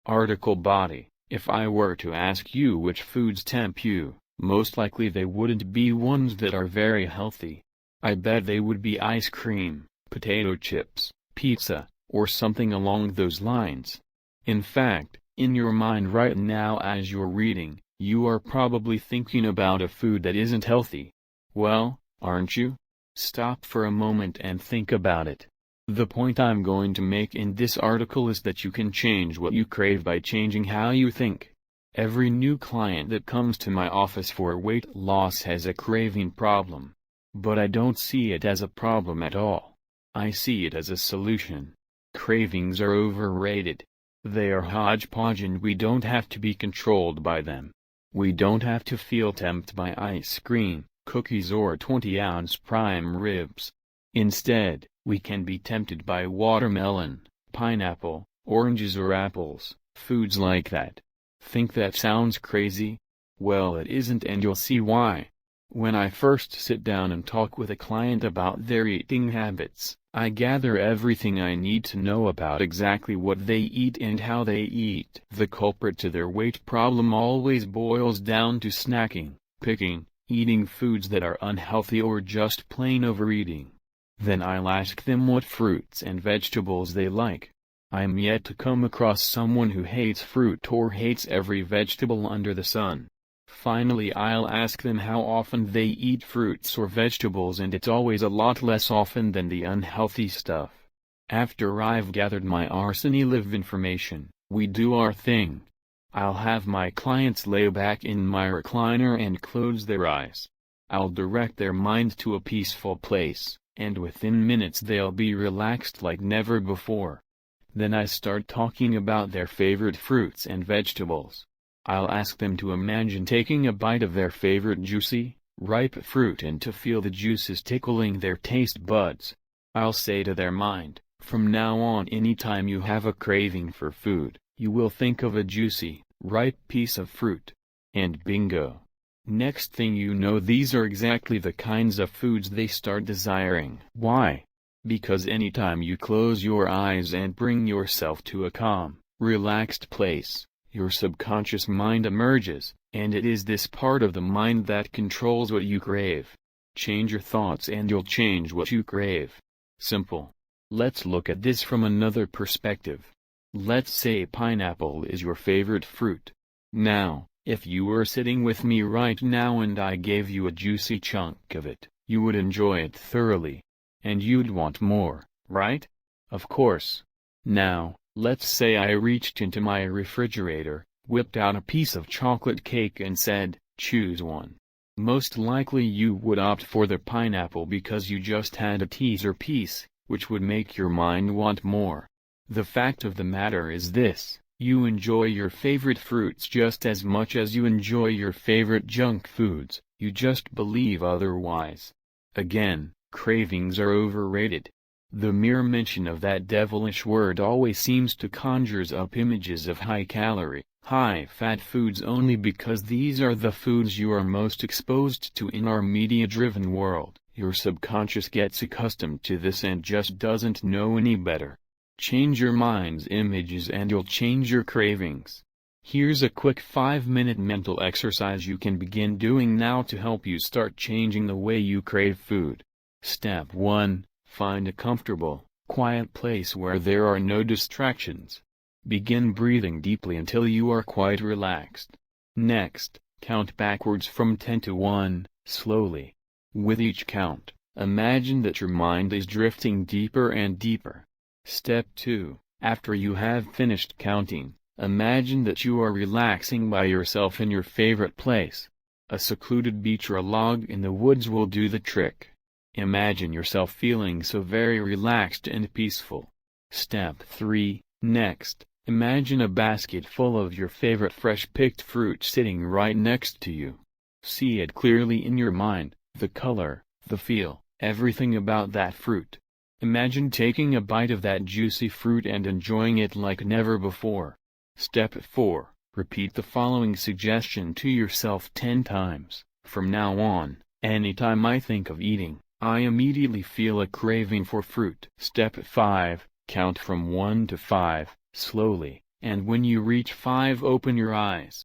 Article body: if I were to ask you which foods tempt you, most likely they wouldn't be ones that are very healthy. I bet they would be ice cream, potato chips, pizza, or something along those lines. In fact, in your mind right now as you're reading, you are probably thinking about a food that isn't healthy. Well, aren't you? Stop for a moment and think about it. The point I'm going to make in this article is that you can change what you crave by changing how you think. Every new client that comes to my office for weight loss has a craving problem. But I don't see it as a problem at all. I see it as a solution. Cravings are overrated. They are hodgepodge and we don't have to be controlled by them. We don't have to feel tempted by ice cream, cookies or 20-ounce prime ribs. Instead, we can be tempted by watermelon, pineapple, oranges or apples, foods like that. Think that sounds crazy? Well, it isn't, and you'll see why. When I first sit down and talk with a client about their eating habits, I gather everything I need to know about exactly what they eat and how they eat. The culprit to their weight problem always boils down to snacking, picking, eating foods that are unhealthy or just plain overeating. Then I'll ask them what fruits and vegetables they like. I'm yet to come across someone who hates fruit or hates every vegetable under the sun. Finally, I'll ask them how often they eat fruits or vegetables, and it's always a lot less often than the unhealthy stuff. After I've gathered my arsenal of information, we do our thing. I'll have my clients lay back in my recliner and close their eyes. I'll direct their mind to a peaceful place, and within minutes they'll be relaxed like never before. Then I start talking about their favorite fruits and vegetables. I'll ask them to imagine taking a bite of their favorite juicy, ripe fruit and to feel the juices tickling their taste buds. I'll say to their mind, from now on, anytime you have a craving for food, you will think of a juicy, ripe piece of fruit. And bingo! Next thing you know, these are exactly the kinds of foods they start desiring. Why? Because anytime you close your eyes and bring yourself to a calm, relaxed place, your subconscious mind emerges, and it is this part of the mind that controls what you crave. Change your thoughts and you'll change what you crave. Simple. Let's look at this from another perspective. Let's say pineapple is your favorite fruit. Now, if you were sitting with me right now and I gave you a juicy chunk of it, you would enjoy it thoroughly. And you'd want more, right? Of course. Now, let's say I reached into my refrigerator, whipped out a piece of chocolate cake and said, choose one. Most likely you would opt for the pineapple because you just had a teaser piece, which would make your mind want more. The fact of the matter is this: you enjoy your favorite fruits just as much as you enjoy your favorite junk foods, you just believe otherwise. Again, cravings are overrated. The mere mention of that devilish word always seems to conjure up images of high-calorie, high-fat foods only because these are the foods you are most exposed to in our media-driven world. Your subconscious gets accustomed to this and just doesn't know any better. Change your mind's images and you'll change your cravings. Here's a quick 5-minute mental exercise you can begin doing now to help you start changing the way you crave food. Step 1. Find a comfortable, quiet place where there are no distractions. Begin breathing deeply until you are quite relaxed. Next, count backwards from 10 to 1, slowly. With each count, imagine that your mind is drifting deeper and deeper. Step 2. After you have finished counting, imagine that you are relaxing by yourself in your favorite place. A secluded beach or a log in the woods will do the trick. Imagine yourself feeling so very relaxed and peaceful. Step 3. Next, imagine a basket full of your favorite fresh-picked fruit sitting right next to you. See it clearly in your mind, the color, the feel, everything about that fruit. Imagine taking a bite of that juicy fruit and enjoying it like never before. Step 4. Repeat the following suggestion to yourself 10 times. From now on, anytime I think of eating, I immediately feel a craving for fruit. Step 5. Count from 1 to 5, slowly. And when you reach 5, open your eyes.